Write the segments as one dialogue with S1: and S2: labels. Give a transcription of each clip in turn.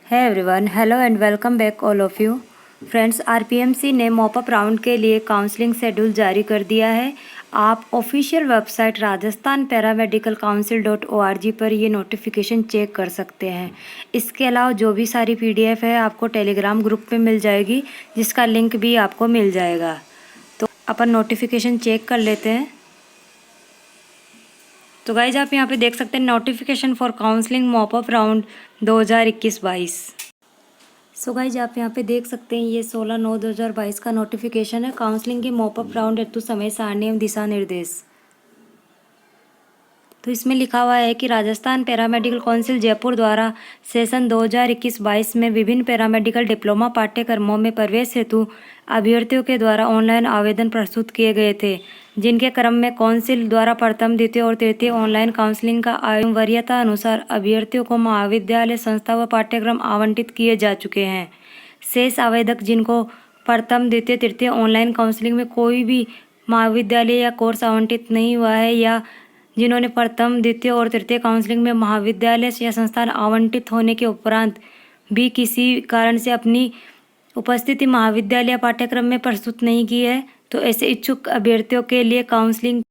S1: है everyone, hello and welcome back all of you friends. RPMC ने mop up round के लिए counselling schedule जारी कर दिया है। आप official website Rajasthan paramedical council .org पर ये नोटिफिकेशन चेक कर सकते हैं। इसके अलावा जो भी सारी पीडीएफ है आपको टेलीग्राम ग्रुप पे मिल जाएगी, जिसका लिंक भी आपको मिल जाएगा। तो अपन नोटिफिकेशन चेक कर लेते हैं। तो गाइज आप यहाँ पे देख सकते हैं notification for counselling mop up round 2021-22। So guys आप यहाँ पे देख सकते हैं ये 16/9/2022 का नोटिफिकेशन है। काउंसलिंग के मॉप अप राउंड हेतु समय सारणी एवं दिशा निर्देश। तो इसमें लिखा हुआ है कि राजस्थान पैरामेडिकल काउंसिल जयपुर द्वारा सेशन 2021-22 में विभिन्न पैरामेडिकल डिप्लोमा पाठ्यक्रमों में प्रवेश हेतु अभ्यर्थियों के द्वारा ऑनलाइन आवेदन प्रस्तुत किए गए थे, जिनके क्रम में काउंसिल द्वारा प्रथम, द्वितीय और तृतीय ऑनलाइन काउंसलिंग का आयु वरीयता अनुसार अभ्यर्थियों को महाविद्यालय, संस्था व पाठ्यक्रम आवंटित किए जा चुके हैं। शेष आवेदक जिनको प्रथम, द्वितीय, तृतीय ऑनलाइन काउंसलिंग में कोई भी महाविद्यालय या कोर्स आवंटित नहीं हुआ है, या जिन्होंने प्रथम, द्वितीय और तृतीय काउंसलिंग में महाविद्यालय या संस्थान आवंटित होने के उपरांत भी किसी कारण से अपनी उपस्थिति महाविद्यालय या पाठ्यक्रम में प्रस्तुत नहीं की है, तो ऐसे इच्छुक अभ्यर्थियों के लिए काउंसलिंग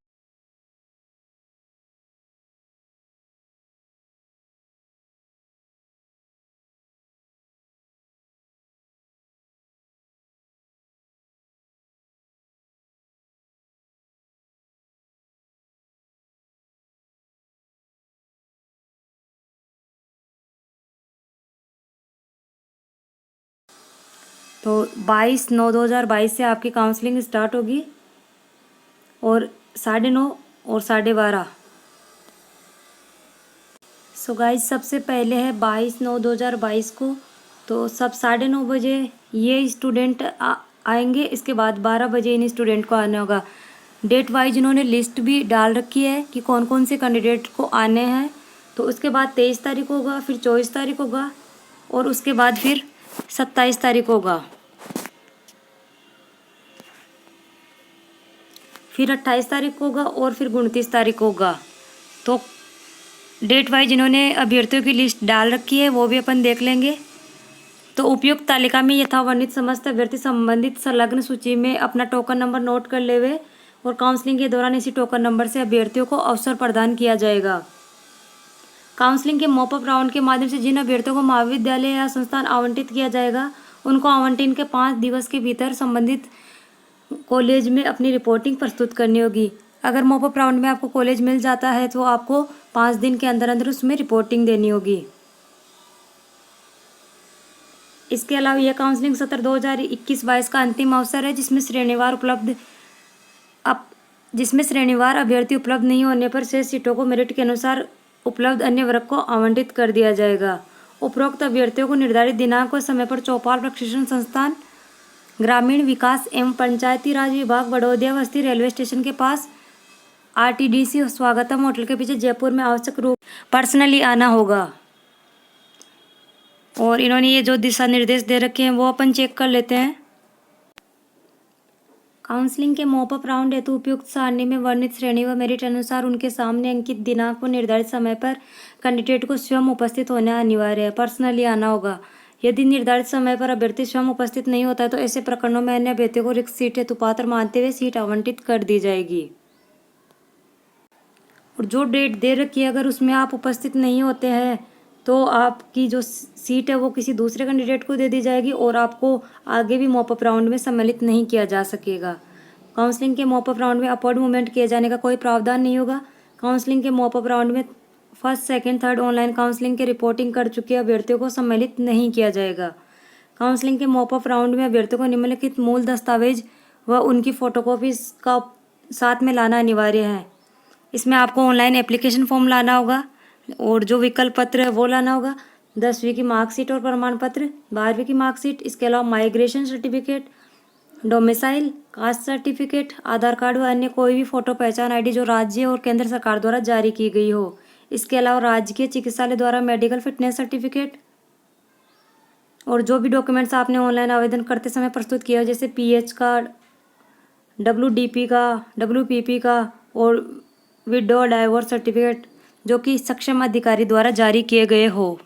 S1: तो 22/9/2022 से आपकी काउंसलिंग स्टार्ट होगी और 9:30 और 12:30। सो गाइज सबसे पहले है 22/9/2022 को, तो सब 9:30 बजे ये स्टूडेंट आएंगे। इसके बाद 12 बजे इन स्टूडेंट को आना होगा। डेट वाइज इन्होंने लिस्ट भी डाल रखी है कि कौन कौन से कैंडिडेट को आने हैं। तो उसके बाद 23 तारीख होगा, फिर 24 तारीख होगा और उसके बाद फिर 27 तारीख होगा, फिर 28 तारीख होगा और फिर 29 तारीख होगा। तो डेट वाइज इन्होंने अभ्यर्थियों की लिस्ट डाल रखी है, वो भी अपन देख लेंगे। तो उपयुक्त तालिका में यथावर्णित समस्त अभ्यर्थी संबंधित संलग्न सूची में अपना टोकन नंबर नोट कर लेवे और काउंसलिंग के दौरान इसी टोकन नंबर से अभ्यर्थियों को अवसर प्रदान किया जाएगा। काउंसलिंग के मॉपअप राउंड के माध्यम से जिन अभ्यर्थियों को महाविद्यालय या संस्थान आवंटित किया जाएगा, उनको आवंटन के 5 दिवस के भीतर संबंधित कॉलेज में अपनी रिपोर्टिंग प्रस्तुत करनी होगी। अगर मॉपअप राउंड में आपको कॉलेज मिल जाता है तो आपको 5 दिन के अंदर अंदर उसमें रिपोर्टिंग देनी होगी। इसके अलावा यह काउंसलिंग सत्र 2021-22 का अंतिम अवसर है, जिसमें श्रेणीवार अभ्यर्थी उपलब्ध नहीं होने पर शेष सीटों को मेरिट के अनुसार उपलब्ध अन्य वर्ग को आवंटित कर दिया जाएगा। उपरोक्त अभ्यर्थियों को निर्धारित दिनांक और समय पर चौपाल प्रशिक्षण संस्थान, ग्रामीण विकास एवं पंचायती राज विभाग, बड़ौदिया बस्ती रेलवे स्टेशन के पास आरटीडीसी स्वागतम होटल के पीछे जयपुर में आवश्यक रूप पर्सनली आना होगा। और इन्होंने ये जो दिशा निर्देश दे रखे हैं वो अपन चेक कर लेते हैं। काउंसलिंग के मॉपअप राउंड हेतु उपयुक्त सारणी में वर्णित श्रेणी व मेरिट अनुसार उनके सामने अंकित दिनांक व निर्धारित समय पर कैंडिडेट को स्वयं उपस्थित होना अनिवार्य है, पर्सनली आना होगा। यदि निर्धारित समय पर अभ्यर्थी स्वयं उपस्थित नहीं होता है तो ऐसे प्रकरणों में अन्य अभ्यर्थियों को रिक्त सीट हेतु पात्र मानते हुए सीट आवंटित कर दी जाएगी। और जो डेट दे रखी है अगर उसमें आप उपस्थित नहीं होते हैं तो आपकी जो सीट है वो किसी दूसरे कैंडिडेट को दे दी जाएगी और आपको आगे भी मॉपअप राउंड में सम्मिलित नहीं किया जा सकेगा। काउंसलिंग के मॉपअप राउंड में अपवर्ड मूवमेंट किए जाने का कोई प्रावधान नहीं होगा। काउंसलिंग के मॉपअप राउंड में first, second, third online counselling के रिपोर्टिंग कर चुके अभ्यर्थियों को सम्मिलित नहीं किया जाएगा। काउंसलिंग के मॉपअप राउंड में अभ्यर्थियों को निम्नलिखित मूल दस्तावेज व उनकी फोटोकॉपी का साथ में लाना अनिवार्य है। इसमें आपको ऑनलाइन एप्लीकेशन फॉर्म लाना होगा और जो विकल्प पत्र है वो लाना होगा, 10वीं की मार्कशीट और प्रमाण पत्र, 12वीं की मार्कशीट, इसके अलावा migration certificate, domicile, caste certificate, Aadhaar card व अन्य कोई भी फोटो पहचान आईडी जो राज्य और केंद्र सरकार द्वारा जारी की गई हो। इसके अलावा राजकीय चिकित्सालय द्वारा मेडिकल फिटनेस सर्टिफिकेट और जो भी डॉक्यूमेंट्स आपने ऑनलाइन आवेदन करते समय प्रस्तुत किया हो, जैसे पीएच का, डब्ल्यूडीपी का, डब्ल्यूपीपी का और विडो डाइवोर्स सर्टिफिकेट जो कि सक्षम अधिकारी द्वारा जारी किए गए हो।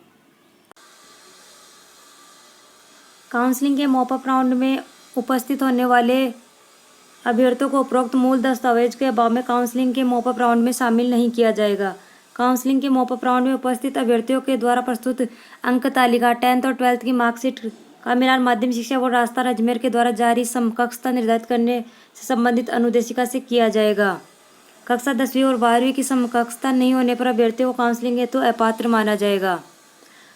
S1: काउंसलिंग के मॉपअप राउंड में उपस्थित होने वाले अभ्यर्थियों को उपरोक्त मूल दस्तावेज के अभाव में काउंसलिंग के मॉपअप राउंड में शामिल नहीं किया जाएगा। काउंसलिंग के मॉपअप राउंड में उपस्थित अभ्यर्थियों के द्वारा प्रस्तुत अंक तालिका 10th और 12th की मार्कशीट का मिलान माध्यमिक शिक्षा बोर्ड राजस्थान अजमेर के द्वारा जारी समकक्षता निर्धारित करने से संबंधित अनुदेशिका से किया जाएगा। कक्षा 10वीं और 12वीं की समकक्षता नहीं होने पर अभ्यर्थियों को काउंसलिंग हेतु अपात्र माना जाएगा।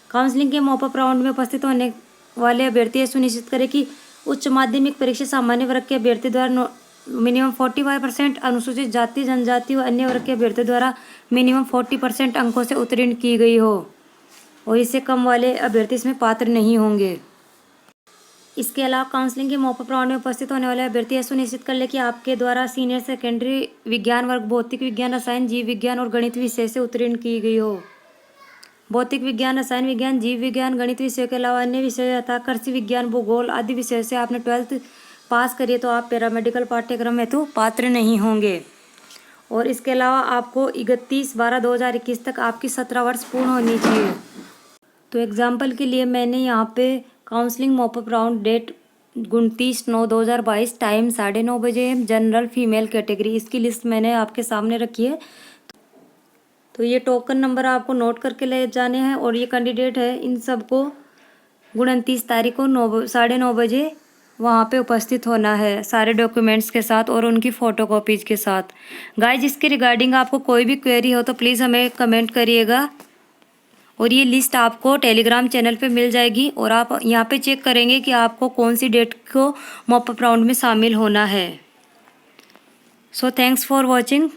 S1: काउंसलिंग के मॉपअप राउंड में उपस्थित होने वाले अभ्यर्थी यह सुनिश्चित करें कि उच्च माध्यमिक परीक्षा सामान्य वर्ग के अभ्यर्थी द्वारा मिनिमम 45%, अनुसूचित जाति जनजाति व अन्य वर्ग के अभ्यर्थी द्वारा मिनिमम 40% अंकों से उत्तीर्ण की गई हो और इससे कम वाले अभ्यर्थी इसमें पात्र नहीं होंगे। इसके अलावा काउंसलिंग के मॉपअप राउंड में उपस्थित होने वाले अभ्यर्थी यह सुनिश्चित कर ले कि आपके द्वारा सीनियर सेकेंडरी विज्ञान वर्ग भौतिक विज्ञान, रसायन, जीव विज्ञान और गणित विषय से उत्तीर्ण की गई हो। भौतिक विज्ञान, रसायन विज्ञान, जीव विज्ञान, गणित विषयों के अलावा अन्य विषय यथा कृषि विज्ञान, भूगोल आदि विषयों से आपने 12th पास करिए तो आप पैरामेडिकल पाठ्यक्रम हेतु पात्र नहीं होंगे। और इसके अलावा आपको 31/12/2021 तक आपकी 17 वर्ष पूर्ण होनी चाहिए। तो एग्जाम्पल के लिए मैंने यहाँ पे counselling mop up round date 29/9/2022, time 9:30 बजे, जनरल फीमेल कैटेगरी, इसकी लिस्ट मैंने आपके सामने रखी है। तो ये टोकन नंबर आपको नोट करके ले जाने हैं और ये कैंडिडेट है, इन सबको 29 तारीख को 9:30 बजे वहाँ पे उपस्थित होना है सारे डॉक्यूमेंट्स के साथ और उनकी फ़ोटोकॉपीज़ के साथ। गाइज, इसके रिगार्डिंग आपको कोई भी क्वेरी हो तो प्लीज़ हमें कमेंट करिएगा और ये लिस्ट आपको टेलीग्राम चैनल पे मिल जाएगी और आप यहाँ पे चेक करेंगे कि आपको कौन सी डेट को मॉपअप राउंड में शामिल होना है। So thanks for watching.